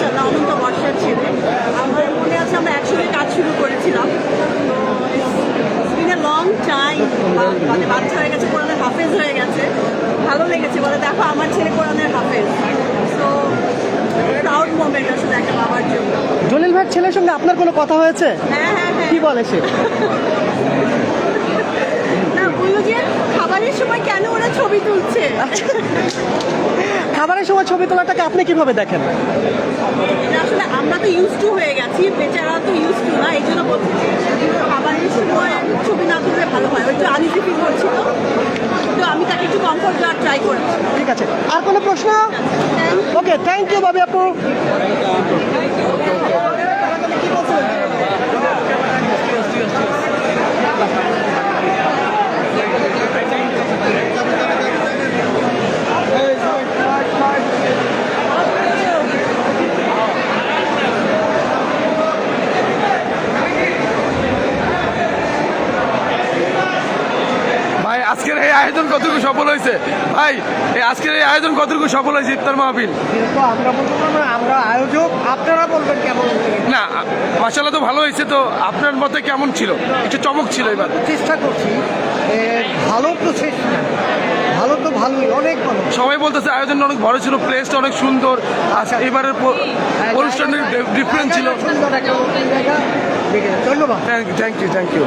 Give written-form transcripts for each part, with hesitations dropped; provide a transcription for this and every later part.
মাশাআল্লাহ অনন্ত বর্ষার ছেলে। আমার মনে আছে আমরা একসঙ্গে কাজ শুরু করেছিলাম। তো লং টাইম, মানে বাচ্চা হয়ে গেছে, কোরআনের হাফেজ হয়ে গেছে, ভালো লেগেছে। বলে দেখো আমার ছেলে কোরআনের হাফেজ। সো প্রাউড মোমেন্ট আসলে একটা বাবার জন্য। জলিল ভাইয়ের ছেলের সঙ্গে আপনার কোনো কথা হয়েছে? হ্যাঁ হ্যাঁ হ্যাঁ। কি বলে সে? না, বললো যে খাবারের সময় কেন ওরা ছবি তুলছে। খাবারের সময় ছবি তোলাটাকে আপনি কিভাবে দেখেন? এটা আসলে আমরা তো ইউজ টু হয়ে গেছি, বেচারা তো ইউজ টু না, এই জন্য বলছি যে খাবারের সময় ছবি না তুললে ভালো হয়। একটু আনইজি ফিল করছিল, তো আমি তাকে একটু কমফোর্ট দেওয়ার ট্রাই করেছি। ঠিক আছে, আর কোনো প্রশ্ন? ওকে, থ্যাংক ইউ ভাবি আপু। ভাই আজকের এই আয়োজন কতটুকু সফল হয়েছে? ভাই এই আজকের এই আয়োজন কতটুকু সফল হয়েছে ইফতার মাহফিল? কিন্তু আমরা বলবো না, আমরা আয়োজক, আপনারা বলবেন কেমন। না মাশাআল্লাহ তো ভালো হয়েছে। তো আপনার মতে কেমন ছিল? একটু চমক ছিল এবার। চেষ্টা করছি, ভালো তো চেষ্টা, ভালো তো ভালোই, অনেক ভালো। সবাই বলতেছে আয়োজনটা অনেক বড় ছিল, প্লেসটা অনেক সুন্দর। এবারের অনুষ্ঠানের ডিফারেন্স ছিল। সুন্দর একটা নতুন জায়গা। ধন্যবাদ। Thank you.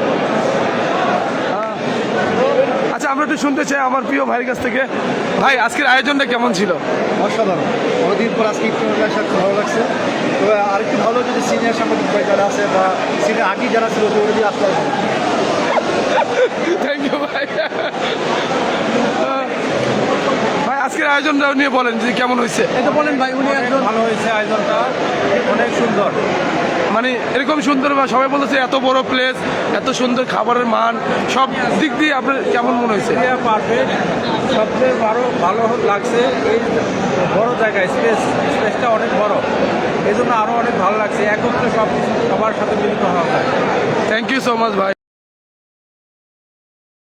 আচ্ছা আমরা একটু শুনতে চাই আমার প্রিয় ভাইয়ের কাছ থেকে। ভাই আজকের আয়োজনটা কেমন ছিল? অসাধারণ, অনেকদিন পর আজকে একটু সাথে ভালো লাগছে। তবে আরেকটু ভালো যদি সিনিয়র সাংবাদিক ভাই যারা আছে বা সিনিয়র আগে যারা ছিল তো যদি আসতে হবে। থ্যাংক ইউ ভাই। ভাই আজকের আয়োজনটা নিয়ে বলেন যে কেমন হয়েছে? এটা বলেন ভাই, উনি একজন ভালো হয়েছে, আয়োজনটা অনেক সুন্দর। মানে এরকম সুন্দর বা সবাই বলতেছে এত বড় প্লেস, এত সুন্দর খাবারের মান, সব দিক দিয়ে আপনার কেমন মনে হয়েছে? পারফেক্ট, সবচেয়ে ভালো লাগছে এই বড় জায়গায় স্পেসটা অনেক বড়, এই জন্য আরও অনেক ভালো লাগছে। একত্রে সব কিছু সবার সাথে মিলিত হওয়া যায়। থ্যাংক ইউ সো মাচ ভাই।